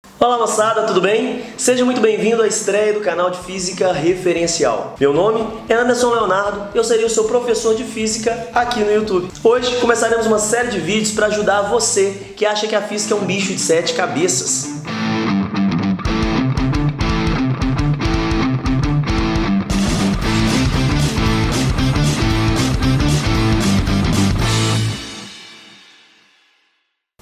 Olá moçada, tudo bem? Seja muito bem-vindo à estreia do canal de Física Referencial. Meu nome é Anderson Leonardo e eu serei o seu professor de Física aqui no YouTube. Hoje começaremos uma série de vídeos para ajudar você que acha que a Física é um bicho de 7 cabeças.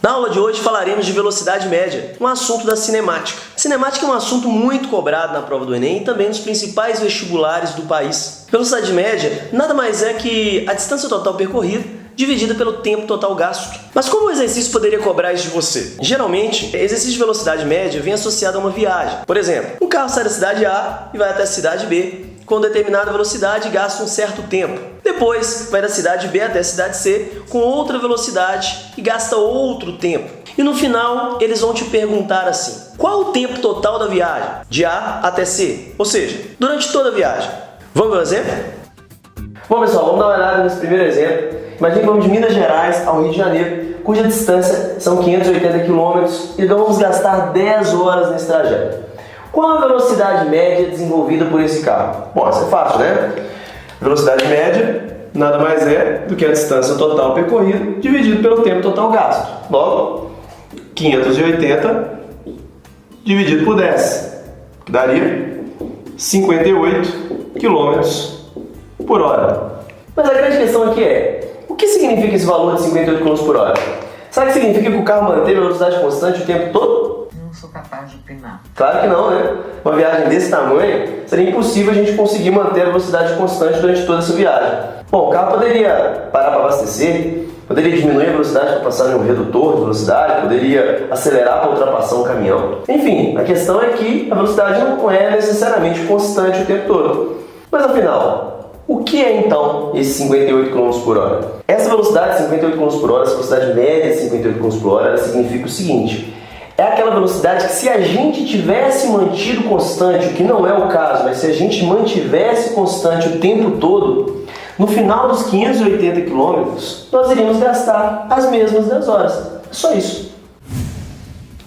Na aula de hoje falaremos de velocidade média, um assunto da cinemática. Cinemática é um assunto muito cobrado na prova do Enem e também nos principais vestibulares do país. Velocidade média nada mais é que a distância total percorrida dividida pelo tempo total gasto. Mas como o exercício poderia cobrar isso de você? Geralmente, exercício de velocidade média vem associado a uma viagem. Por exemplo, um carro sai da cidade A e vai até a cidade B, com determinada velocidade e gasta um certo tempo. Depois, vai da cidade B até a cidade C com outra velocidade e gasta outro tempo. E no final, eles vão te perguntar assim: qual o tempo total da viagem? De A até C, ou seja, durante toda a viagem. Vamos ver o exemplo? Bom pessoal, vamos dar uma olhada nesse primeiro exemplo. Imagine que vamos de Minas Gerais ao Rio de Janeiro, cuja distância são 580 km e então vamos gastar 10 horas nesse trajeto. Qual a velocidade média desenvolvida por esse carro? Bom, isso é fácil, né? Velocidade média nada mais é do que a distância total percorrida dividido pelo tempo total gasto. Logo, 580 dividido por 10, que daria 58 km por hora. Mas a grande questão aqui é: o que significa esse valor de 58 km por hora? Será que significa que o carro manteve a velocidade constante o tempo todo? Não sou capaz de opinar. Claro que não, né? Uma viagem desse tamanho, seria impossível a gente conseguir manter a velocidade constante durante toda essa viagem. Bom, o carro poderia parar para abastecer, poderia diminuir a velocidade para passar em um redutor de velocidade, poderia acelerar para ultrapassar um caminhão. Enfim, a questão é que a velocidade não é necessariamente constante o tempo todo. Mas afinal, o que é então esse 58 km por hora? Essa velocidade de 58 km por hora, essa velocidade média de 58 km por hora, ela significa o seguinte: é aquela velocidade que, se a gente tivesse mantido constante, o que não é o caso, mas se a gente mantivesse constante o tempo todo, no final dos 580 km, nós iríamos gastar as mesmas 10 horas. É só isso.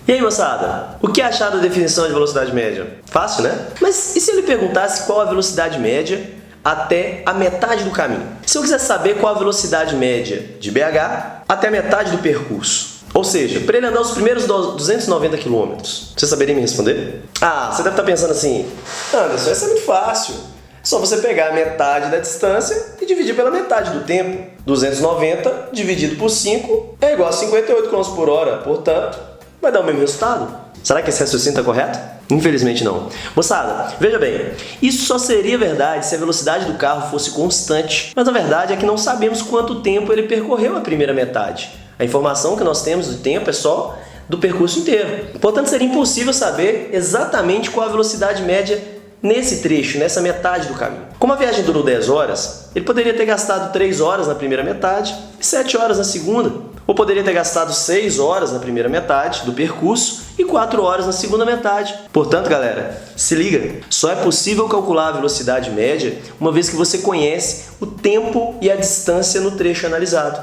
E aí, moçada? O que achar da definição de velocidade média? Fácil, né? Mas e se eu lhe perguntasse qual a velocidade média até a metade do caminho? Se eu quiser saber qual a velocidade média de BH até a metade do percurso, ou seja, para ele andar os primeiros 290 km, você saberia me responder? Ah, você deve estar pensando assim: Anderson, isso é muito fácil. É só você pegar a metade da distância e dividir pela metade do tempo. 290 dividido por 5 é igual a 58 km por hora, portanto, vai dar o mesmo resultado. Será que esse raciocínio está correto? Infelizmente não. Moçada, veja bem, isso só seria verdade se a velocidade do carro fosse constante. Mas a verdade é que não sabemos quanto tempo ele percorreu a primeira metade. A informação que nós temos do tempo é só do percurso inteiro. Portanto, seria impossível saber exatamente qual a velocidade média nesse trecho, nessa metade do caminho. Como a viagem durou 10 horas, ele poderia ter gastado 3 horas na primeira metade e 7 horas na segunda. Ou poderia ter gastado 6 horas na primeira metade do percurso e 4 horas na segunda metade. Portanto, galera, se liga, só é possível calcular a velocidade média uma vez que você conhece o tempo e a distância no trecho analisado.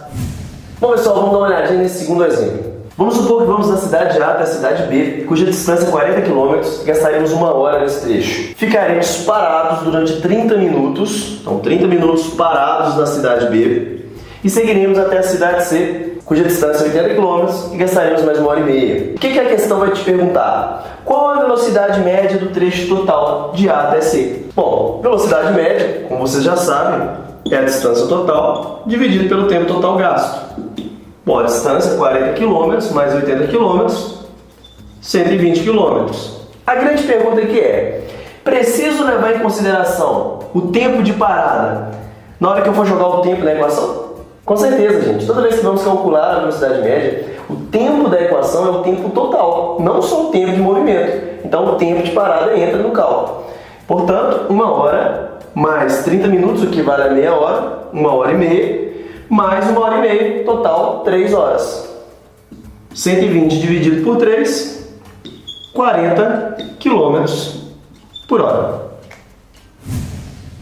Bom pessoal, vamos dar uma olhadinha nesse segundo exemplo. Vamos supor que vamos da cidade A até a cidade B, cuja distância é 40 km e gastaremos 1 hora nesse trecho. Ficaremos parados durante 30 minutos, então 30 minutos parados na cidade B, e seguiremos até a cidade C, cuja distância é 80 km e gastaremos mais 1 hora e meia. O que a questão vai te perguntar? Qual a velocidade média do trecho total de A até C? Bom, velocidade média, como vocês já sabem, é a distância total dividido pelo tempo total gasto. Bom, a distância é 40 km mais 80 km, 120 km. A grande pergunta aqui é: preciso levar em consideração o tempo de parada na hora que eu for jogar o tempo na equação? Com certeza, gente. Toda vez que vamos calcular a velocidade média, o tempo da equação é o tempo total, não só o tempo de movimento. Então, o tempo de parada entra no cálculo. Portanto, 1 hora mais 30 minutos, o que vale a meia hora, 1 hora e meia, mais 1 hora e meia, total 3 horas. 120 dividido por 3, 40 km por hora.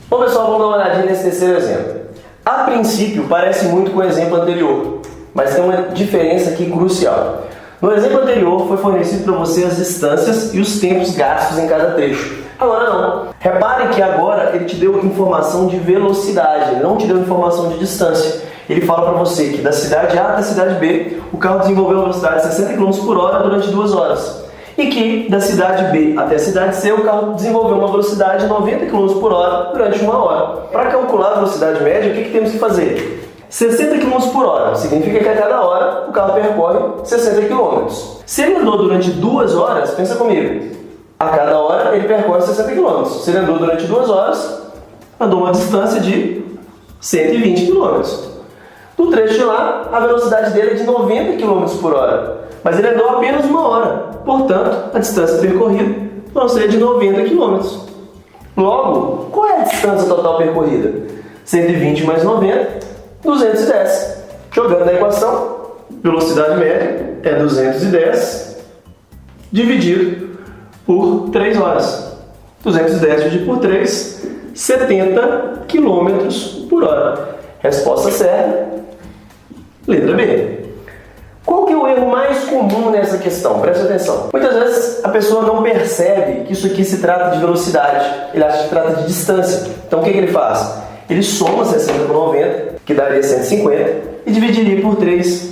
Bom pessoal, vamos dar uma olhadinha nesse terceiro exemplo. A princípio parece muito com o exemplo anterior, mas tem uma diferença aqui crucial. No exemplo anterior foi fornecido para você as distâncias e os tempos gastos em cada trecho. Agora não. Repare que agora ele te deu informação de velocidade, ele não te deu informação de distância. Ele fala para você que da cidade A até a cidade B, o carro desenvolveu uma velocidade de 60 km por hora durante 2 horas. E que da cidade B até a cidade C, o carro desenvolveu uma velocidade de 90 km por hora durante 1 hora. Para calcular a velocidade média, o que temos que fazer? 60 km por hora significa que a cada hora o carro percorre 60 km. Se ele andou durante 2 horas, pensa comigo, a cada hora ele percorre 60 km. Se ele andou durante 2 horas, andou uma distância de 120 km. No trecho de lá, a velocidade dele é de 90 km por hora, mas ele andou apenas 1 hora. Portanto, a distância percorrida vai ser de 90 km. Logo, qual é a distância total percorrida? 120 mais 90, 210. Jogando na equação, velocidade média é 210 dividido por 3 horas. 210 dividido por 3, 70 km por hora. Resposta certa, letra B. Qual que é o erro mais comum nessa questão? Presta atenção. Muitas vezes a pessoa não percebe que isso aqui se trata de velocidade. Ele acha que se trata de distância. Então o que ele faz? Ele soma 60 com 90, que daria 150, e dividiria por 3.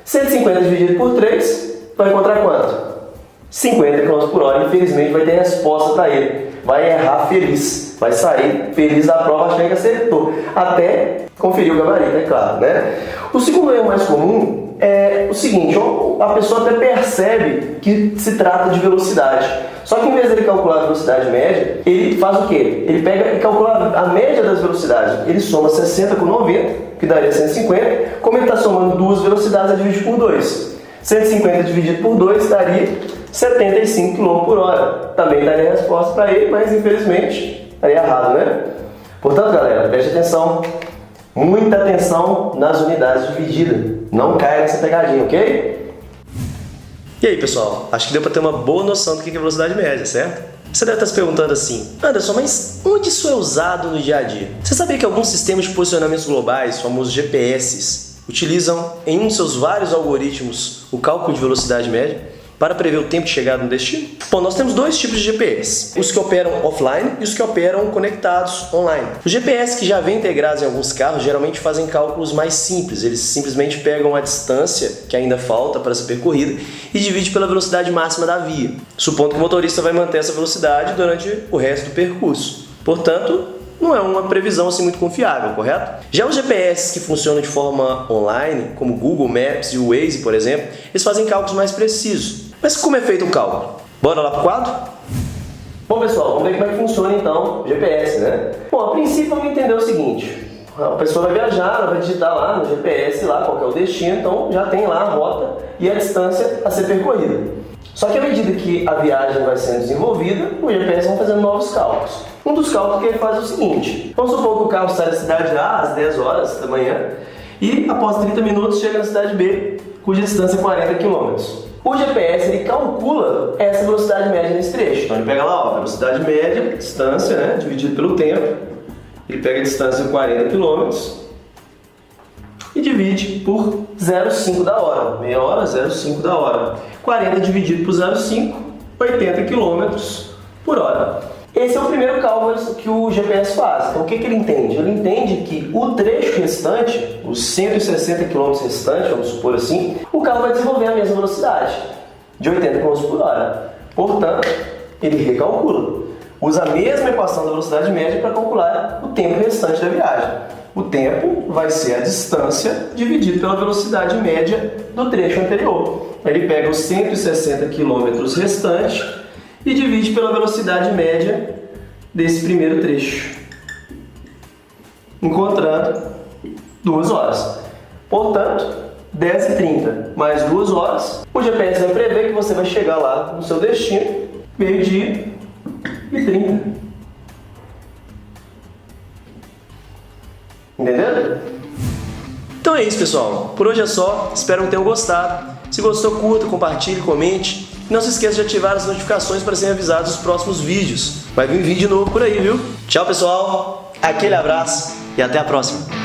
150 dividido por 3 vai encontrar quanto? 50 km por hora. Infelizmente vai ter resposta para ele. Vai errar feliz. Vai sair feliz da prova achando que acertou. Até conferir o gabarito, é claro, né? O segundo erro mais comum é o seguinte, a pessoa até percebe que se trata de velocidade. Só que em vez de ele calcular a velocidade média, ele faz o quê? Ele pega e calcula a média das velocidades. Ele soma 60 com 90, que daria 150. Como ele está somando duas velocidades, ele divide por 2. 150 dividido por 2 daria 75 km por hora. Também daria a resposta para ele, mas infelizmente estaria errado, né? Portanto, galera, preste atenção. Muita atenção nas unidades de medida. Não caia nessa pegadinha, ok? E aí, pessoal? Acho que deu para ter uma boa noção do que é velocidade média, certo? Você deve estar se perguntando assim, Anderson, mas onde isso é usado no dia a dia? Você sabia que alguns sistemas de posicionamentos globais, famosos GPS, utilizam em um de seus vários algoritmos o cálculo de velocidade média para prever o tempo de chegada no destino? Bom, nós temos dois tipos de GPS, os que operam offline e os que operam conectados online. Os GPS que já vêm integrados em alguns carros geralmente fazem cálculos mais simples, eles simplesmente pegam a distância que ainda falta para ser percorrida e dividem pela velocidade máxima da via, supondo que o motorista vai manter essa velocidade durante o resto do percurso. Portanto, não é uma previsão assim muito confiável, correto? Já os GPS que funcionam de forma online, como o Google Maps e o Waze, por exemplo, eles fazem cálculos mais precisos. Mas como é feito o cálculo? Bora lá pro quadro? Bom, pessoal, vamos ver como é que funciona então o GPS, né? Bom, a princípio vamos entender o seguinte. A pessoa vai viajar, ela vai digitar lá no GPS lá qual que é o destino, então já tem lá a rota e a distância a ser percorrida. Só que à medida que a viagem vai sendo desenvolvida, o GPS vai fazendo novos cálculos. Um dos cálculos que ele faz é o seguinte: vamos supor que o carro sai da cidade A às 10 horas da manhã e após 30 minutos chega na cidade B, cuja distância é 40 km. O GPS ele calcula essa velocidade média nesse trecho. Então ele pega lá, ó, velocidade média, distância, né, dividido pelo tempo. Ele pega a distância de 40 km e divide por 0,5 da hora. Meia hora, 0,5 da hora. 40 dividido por 0,5, 80 km por hora. Esse é o primeiro cálculo que o GPS faz. Então o que ele entende? Ele entende que o trecho restante, os 160 km restantes, vamos supor assim, o carro vai desenvolver a mesma velocidade, de 80 km por hora. Portanto, ele recalcula. Usa a mesma equação da velocidade média para calcular o tempo restante da viagem. O tempo vai ser a distância dividido pela velocidade média do trecho anterior. Ele pega os 160 km restantes e divide pela velocidade média desse primeiro trecho, encontrando 2 horas. Portanto, 10h30 mais 2 horas, o GPS vai prever que você vai chegar lá no seu destino, meio-dia e 30. Entendeu? Então é isso, pessoal. Por hoje é só. Espero que tenham gostado. Se gostou, curta, compartilhe, comente. E não se esqueça de ativar as notificações para serem avisados dos próximos vídeos. Vai vir vídeo novo por aí, viu? Tchau, pessoal. Aquele abraço e até a próxima.